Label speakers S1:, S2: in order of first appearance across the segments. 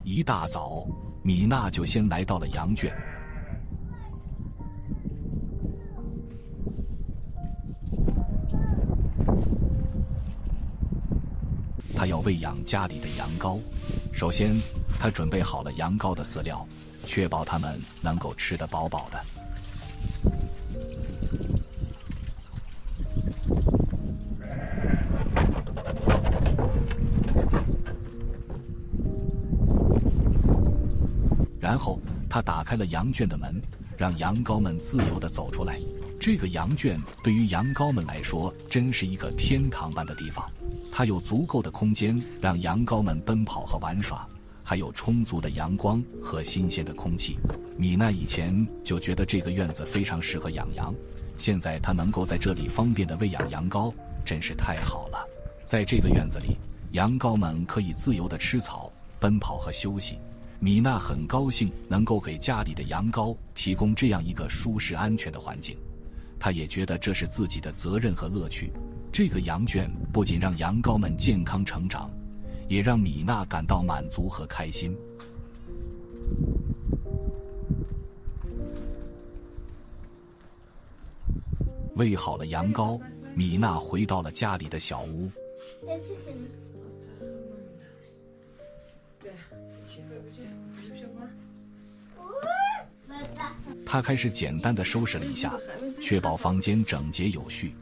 S1: 一大早，米娜就先来到了羊圈。她要喂养家里的羊羔。首先，她准备好了羊羔的饲料，确保它们能够吃得饱饱的。然后他打开了羊圈的门，让羊羔们自由地走出来。这个羊圈对于羊羔们来说真是一个天堂般的地方，它有足够的空间让羊羔们奔跑和玩耍，还有充足的阳光和新鲜的空气。米娜以前就觉得这个院子非常适合养羊，现在她能够在这里方便地喂养羊羔，真是太好了。在这个院子里，羊羔们可以自由地吃草、奔跑和休息。米娜很高兴能够给家里的羊羔提供这样一个舒适安全的环境，她也觉得这是自己的责任和乐趣。这个羊圈不仅让羊羔们健康成长，也让米娜感到满足和开心。喂好了羊羔，米娜回到了家里的小屋。他开始简单的收拾了一下，确保房间整洁有序。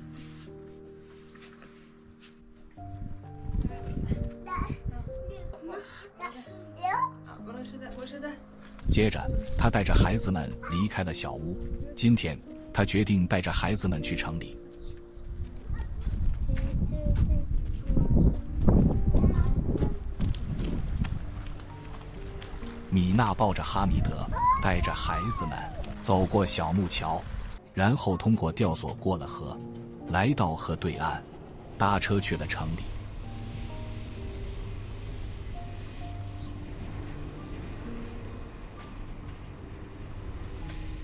S1: 接着，他带着孩子们离开了小屋。今天，他决定带着孩子们去城里。米娜抱着哈米德，带着孩子们走过小木桥，然后通过吊索过了河，来到河对岸，搭车去了城里。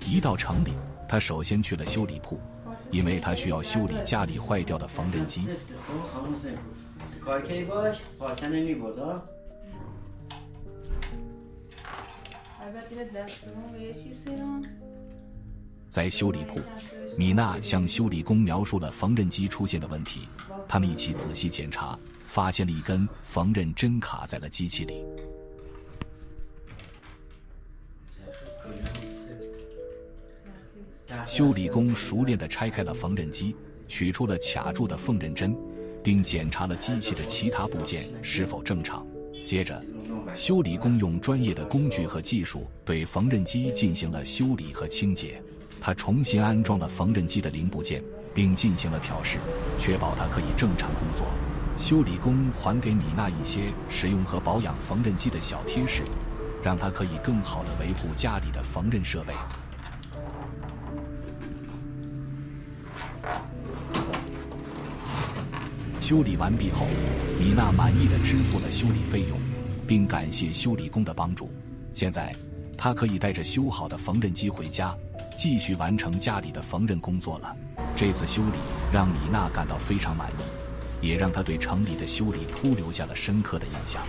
S1: 一到城里，他首先去了修理铺，因为他需要修理家里坏掉的缝纫机。在修理铺，米娜向修理工描述了缝纫机出现的问题，他们一起仔细检查，发现了一根缝纫针卡在了机器里。修理工熟练地拆开了缝纫机，取出了卡住的缝纫针，并检查了机器的其他部件是否正常。接着，修理工用专业的工具和技术对缝纫机进行了修理和清洁。他重新安装了缝纫机的零部件，并进行了调试，确保它可以正常工作。修理工还给米娜一些使用和保养缝纫机的小贴士，让她可以更好地维护家里的缝纫设备。修理完毕后，米娜满意地支付了修理费用，并感谢修理工的帮助。现在，她可以带着修好的缝纫机回家，继续完成家里的缝纫工作了。这次修理让米娜感到非常满意，也让她对城里的修理铺留下了深刻的印象。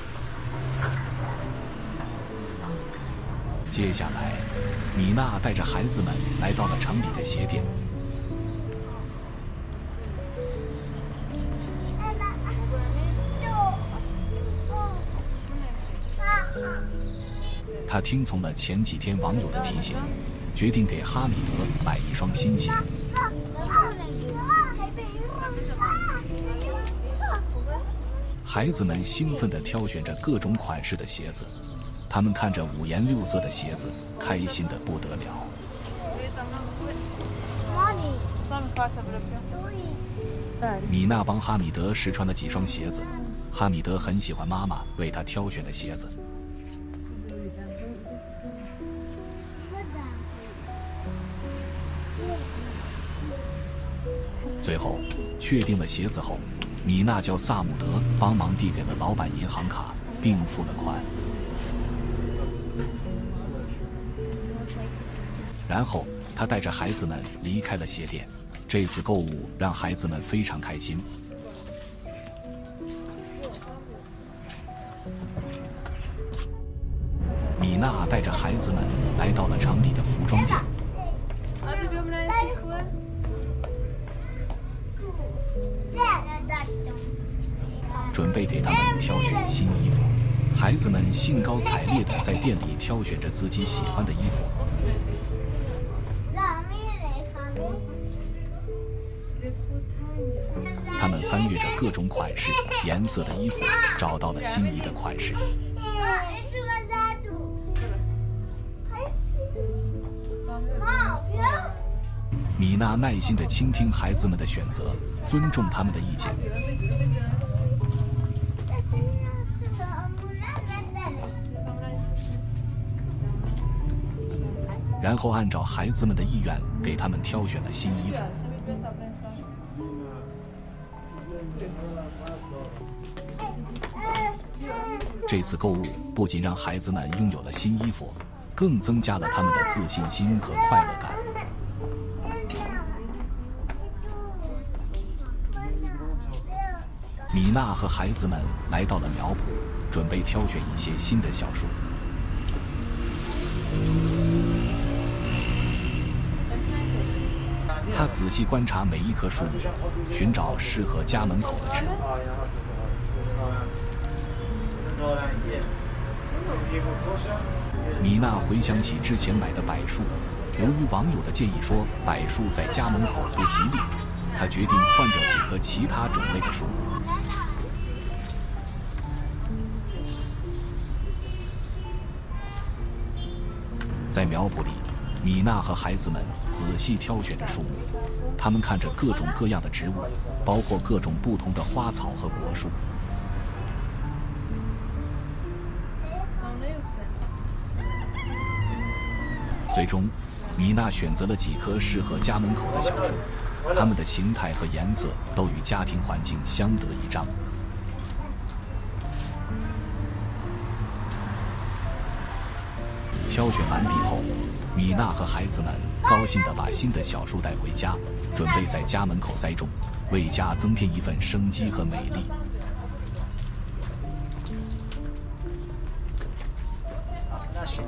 S1: 接下来，米娜带着孩子们来到了城里的鞋店。他听从了前几天网友的提醒，决定给哈米德买一双新鞋。孩子们兴奋地挑选着各种款式的鞋子，他们看着五颜六色的鞋子，开心得不得了。米娜帮哈米德试穿了几双鞋子，哈米德很喜欢妈妈为他挑选的鞋子。最后确定了鞋子后，米娜叫萨姆德帮忙递给了老板银行卡，并付了款。然后他带着孩子们离开了鞋店。这次购物让孩子们非常开心。米娜带着孩子们来到了城里的服装店。准备给他们挑选新衣服，孩子们兴高采烈地在店里挑选着自己喜欢的衣服。他们翻阅着各种款式、颜色的衣服，找到了心仪的款式。米娜耐心地倾听孩子们的选择，尊重他们的意见。然后按照孩子们的意愿给他们挑选了新衣服。这次购物不仅让孩子们拥有了新衣服，更增加了他们的自信心和快乐感。米娜和孩子们来到了苗圃，准备挑选一些新的小树。他仔细观察每一棵树木，寻找适合家门口的植物。米娜回想起之前买的柏树，由于网友的建议说柏树在家门口不吉利，她决定换掉几棵其他种类的树木。在苗圃里，米娜和孩子们仔细挑选着树木，他们看着各种各样的植物，包括各种不同的花草和果树。最终，米娜选择了几棵适合家门口的小树，它们的形态和颜色都与家庭环境相得益彰。挑选完毕后，米娜和孩子们高兴地把新的小树带回家，准备在家门口栽种，为家增添一份生机和美丽。
S2: 那行。